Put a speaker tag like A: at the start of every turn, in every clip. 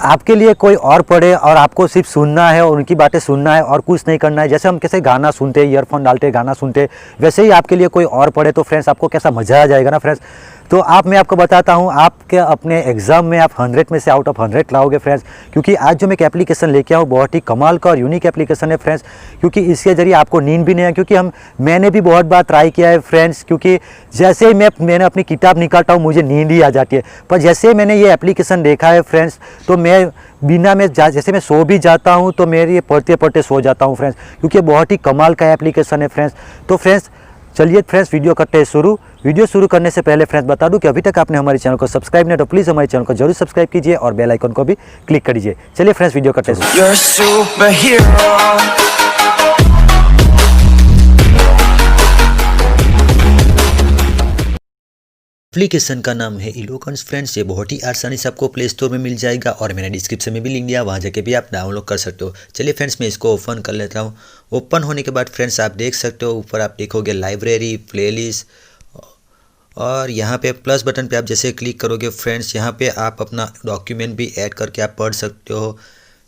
A: आपके लिए कोई और पढ़े और आपको सिर्फ सुनना है और उनकी बातें सुनना है और कुछ नहीं करना है। जैसे हम कैसे गाना सुनते हैं, ईयरफोन डालते गाना सुनते, वैसे ही आपके लिए कोई और पढ़े तो फ्रेंड्स आपको कैसा मज़ा आ जाएगा ना फ्रेंड्स। तो मैं आपको बताता हूँ, आपके अपने एग्ज़ाम में आप 100 में से आउट ऑफ 100 लाओगे फ्रेंड्स। क्योंकि आज जो मैं एक एप्लीकेशन लेके आऊँ बहुत ही कमाल का और यूनिक एप्लीकेशन है फ्रेंड्स। क्योंकि इसके ज़रिए आपको नींद भी नहीं है, क्योंकि मैंने भी बहुत बार ट्राई किया है फ्रेंड्स। क्योंकि जैसे ही मैंने अपनी किताब निकालता हूँ मुझे नींद ही आ जाती है, पर जैसे ही मैंने ये एप्लीकेशन देखा है फ्रेंड्स, तो जैसे मैं सो भी जाता हूँ तो मेरे ये पढ़ते पढ़ते सो जाता हूँ फ्रेंड्स। क्योंकि बहुत ही कमाल का एप्लीकेशन है फ्रेंड्स। तो फ्रेंड्स चलिए फ्रेंड्स वीडियो करते हैं शुरू। वीडियो शुरू करने से पहले फ्रेंड्स बता दूं कि अभी तक आपने हमारे चैनल को सब्सक्राइब नहीं तो प्लीज़ हमारे चैनल को जरूर सब्सक्राइब कीजिए और बेल आइकन को भी क्लिक कर दीजिए। चलिए फ्रेंड्स वीडियो करते हैं शुरू। एप्लीकेशन का नाम है Elocance फ्रेंड्स। ये बहुत ही आसानी से आपको प्ले स्टोर में मिल जाएगा और मैंने डिस्क्रिप्शन में भी लिंक दिया, वहाँ जाके भी आप डाउनलोड कर सकते हो। चलिए फ्रेंड्स मैं इसको ओपन कर लेता हूँ। ओपन होने के बाद फ्रेंड्स आप देख सकते हो, ऊपर आप देखोगे लाइब्रेरी, प्लेलिस्ट, और यहाँ पे प्लस बटन पे आप जैसे क्लिक करोगे फ्रेंड्स, यहाँ पे आप अपना डॉक्यूमेंट भी ऐड करके आप पढ़ सकते हो,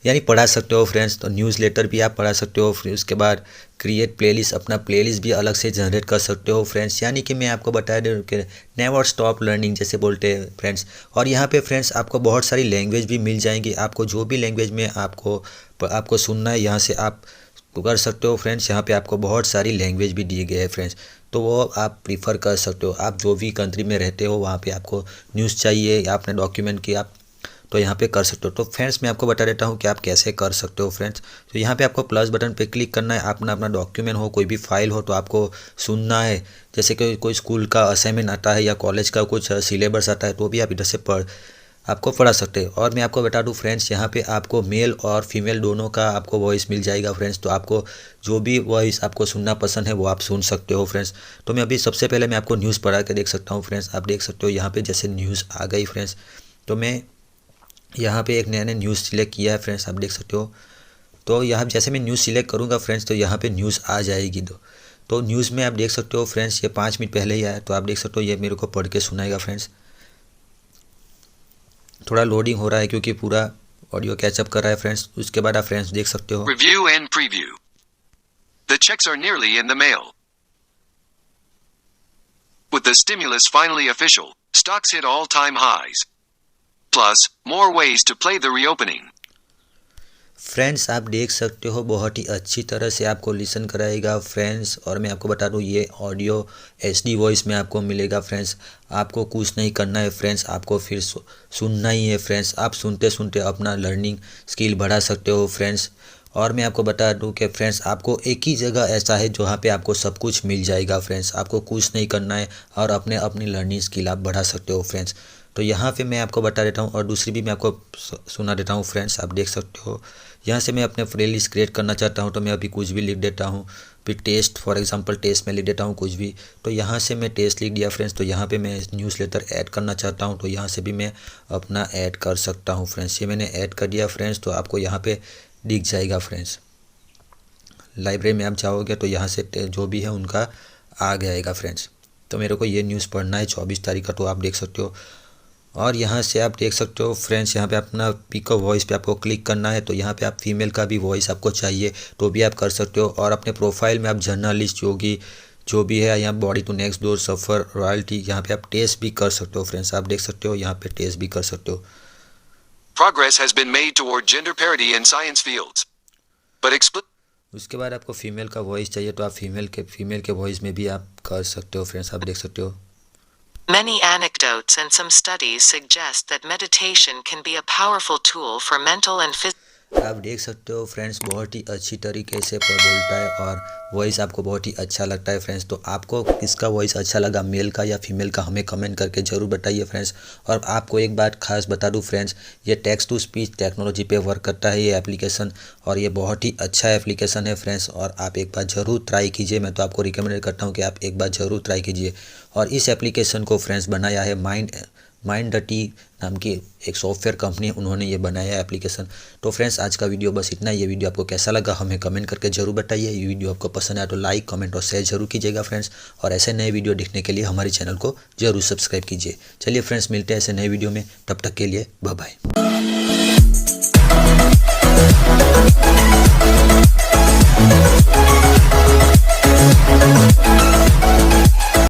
A: यानी पढ़ा सकते हो फ्रेंड्स। तो न्यूज़लेटर भी आप पढ़ा सकते हो। फिर उसके बाद क्रिएट प्लेलिस्ट, अपना प्लेलिस्ट भी अलग से जनरेट कर सकते हो फ्रेंड्स। यानी कि मैं आपको बता दूं कि नेवर स्टॉप लर्निंग जैसे बोलते हैं फ्रेंड्स। और यहाँ पे फ्रेंड्स आपको बहुत सारी लैंग्वेज भी मिल जाएंगी। आपको जो भी लैंग्वेज में आपको सुनना है यहाँ से आप कर सकते हो फ्रेंड्स। यहाँ पे आपको बहुत सारी लैंग्वेज भी दिए गए हैं फ्रेंड्स, तो वो आप प्रीफर कर सकते हो। आप जो भी कंट्री में रहते हो वहाँ पे आपको न्यूज़ चाहिए या अपने डॉक्यूमेंट की आप तो यहाँ पे कर सकते हो। तो फ्रेंड्स मैं आपको बता देता हूँ कि आप कैसे कर सकते हो फ्रेंड्स। तो यहाँ पे आपको प्लस बटन पे क्लिक करना है। अपना डॉक्यूमेंट हो, कोई भी फाइल हो तो आपको सुनना है, जैसे कि कोई स्कूल का असाइनमेंट आता है या कॉलेज का कुछ सिलेबस आता है तो भी आप इधर से आपको पढ़ा सकते हैं। और मैं आपको बता दूं फ्रेंड्स, यहाँ पे आपको मेल और फीमेल दोनों का आपको वॉइस मिल जाएगा फ्रेंड्स। तो आपको जो भी वॉइस आपको सुनना पसंद है वो आप सुन सकते हो फ्रेंड्स। तो मैं अभी सबसे पहले मैं आपको न्यूज़ पढ़ा के देख सकता हूँ फ्रेंड्स। आप देख सकते हो यहाँ पे जैसे न्यूज़ आ गई फ्रेंड्स। तो मैं यहाँ पे एक नया न्यूज़ सिलेक्ट किया है फ्रेंड्स, आप देख सकते हो। तो यहाँ जैसे मैं न्यूज़ सिलेक्ट करूँगा फ्रेंड्स तो यहाँ पे न्यूज़ आ जाएगी। तो न्यूज़ में आप देख सकते हो फ्रेंड्स, ये 5 मिनट पहले ही आया। तो आप देख सकते हो ये मेरे को पढ़ के सुनाएगा फ्रेंड्स। थोड़ा लोडिंग हो रहा है क्योंकि पूरा ऑडियो कैचअप कर रहा है फ्रेंड्स। उसके बाद आप फ्रेंड्स देख सकते हो
B: review and preview. The checks are nearly in the mail. With the stimulus finally official, stocks hit all-time highs. Plus, more ways to play the reopening.
A: Friends आप देख सकते हो बहुत ही अच्छी तरह से आपको लिसन कराएगा फ्रेंड्स। और मैं आपको बता दूं ये ऑडियो HD वॉइस में आपको मिलेगा फ्रेंड्स। आपको कुछ नहीं करना है फ्रेंड्स, आपको फिर सुनना ही है फ्रेंड्स। आप सुनते सुनते अपना लर्निंग स्किल बढ़ा सकते हो फ्रेंड्स। और मैं आपको बता दूं कि फ्रेंड्स आपको एक ही जगह ऐसा है जहाँ पे आपको सब कुछ मिल जाएगा फ्रेंड्स। आपको कुछ नहीं करना है और अपनी लर्निंग स्किल आप बढ़ा सकते हो फ्रेंड्स। तो यहाँ पे मैं आपको बता देता हूँ और दूसरी भी मैं आपको सुना देता हूँ फ्रेंड्स। आप देख सकते हो यहाँ से मैं अपने प्लेलिस्ट क्रिएट करना चाहता हूँ तो मैं अभी कुछ भी लिख देता हूँ। फिर टेस्ट, फॉर एग्जांपल टेस्ट में लिख देता हूँ कुछ भी। तो यहाँ से मैं टेस्ट लिख दिया फ्रेंड्स। तो यहाँ पे मैं न्यूज़लेटर ऐड करना चाहता हूँ तो यहाँ से भी मैं अपना ऐड कर सकता हूँ फ्रेंड्स। ये मैंने ऐड कर दिया फ्रेंड्स। तो आपको यहाँ पे दिख जाएगा फ्रेंड्स। लाइब्रेरी में आप जाओगे तो यहाँ से जो भी है उनका आ जाएगा फ्रेंड्स। तो मेरे को ये न्यूज़ पढ़ना है 24 तारीख का, तो आप देख सकते हो। और यहाँ से आप देख सकते हो फ्रेंड्स, यहाँ पे अपना पिक ऑफ वॉइस पे आपको क्लिक करना है। तो यहाँ पे आप फीमेल का भी वॉइस आपको चाहिए तो भी आप कर सकते हो। और अपने प्रोफाइल में आप जर्नलिस्ट जो भी है, यहाँ बॉडी टू नेक्स्ट डोर, सफ़र, रॉयल्टी, यहाँ पे आप टेस्ट भी कर सकते हो फ्रेंड्स। आप देख सकते हो यहाँ पे टेस्ट भी कर सकते हो।
B: Progress has been made toward gender parity in science fields, but
A: उसके बाद आपको फीमेल का वॉइस चाहिए तो आप फीमेल के वॉइस में भी आप कर सकते हो फ्रेंड्स। आप देख सकते हो।
C: Many anecdotes and some studies suggest that meditation can be a powerful tool for mental and physical.
A: आप देख सकते हो फ्रेंड्स बहुत ही अच्छी तरीके से बोलता है और वॉइस आपको बहुत ही अच्छा लगता है फ्रेंड्स। तो आपको किसका वॉइस अच्छा लगा, मेल का या फीमेल का, हमें कमेंट करके ज़रूर बताइए फ्रेंड्स। और आपको एक बात खास बता दूं फ्रेंड्स, ये टेक्स्ट टू स्पीच टेक्नोलॉजी पे वर्क करता है ये एप्लीकेशन, और ये बहुत ही अच्छा एप्लीकेशन है फ्रेंड्स। और आप एक बार ज़रूर ट्राई कीजिए। मैं तो आपको रिकमेंड करता हूँ कि आप एक बार ज़रूर ट्राई कीजिए। और इस एप्लीकेशन को फ्रेंड्स बनाया है माइंड नाम की एक सॉफ्टवेयर कंपनी, उन्होंने ये बनाया है एप्लीकेशन। तो फ्रेंड्स आज का वीडियो बस इतना। ये वीडियो आपको कैसा लगा हमें कमेंट करके ज़रूर बताइए। ये वीडियो आपको पसंद आया तो लाइक, कमेंट और शेयर जरूर कीजिएगा फ्रेंड्स। और ऐसे नए वीडियो देखने के लिए हमारे चैनल को जरूर सब्सक्राइब कीजिए। चलिए फ्रेंड्स मिलते हैं ऐसे नए वीडियो में, तब तक के लिए बाय बाय।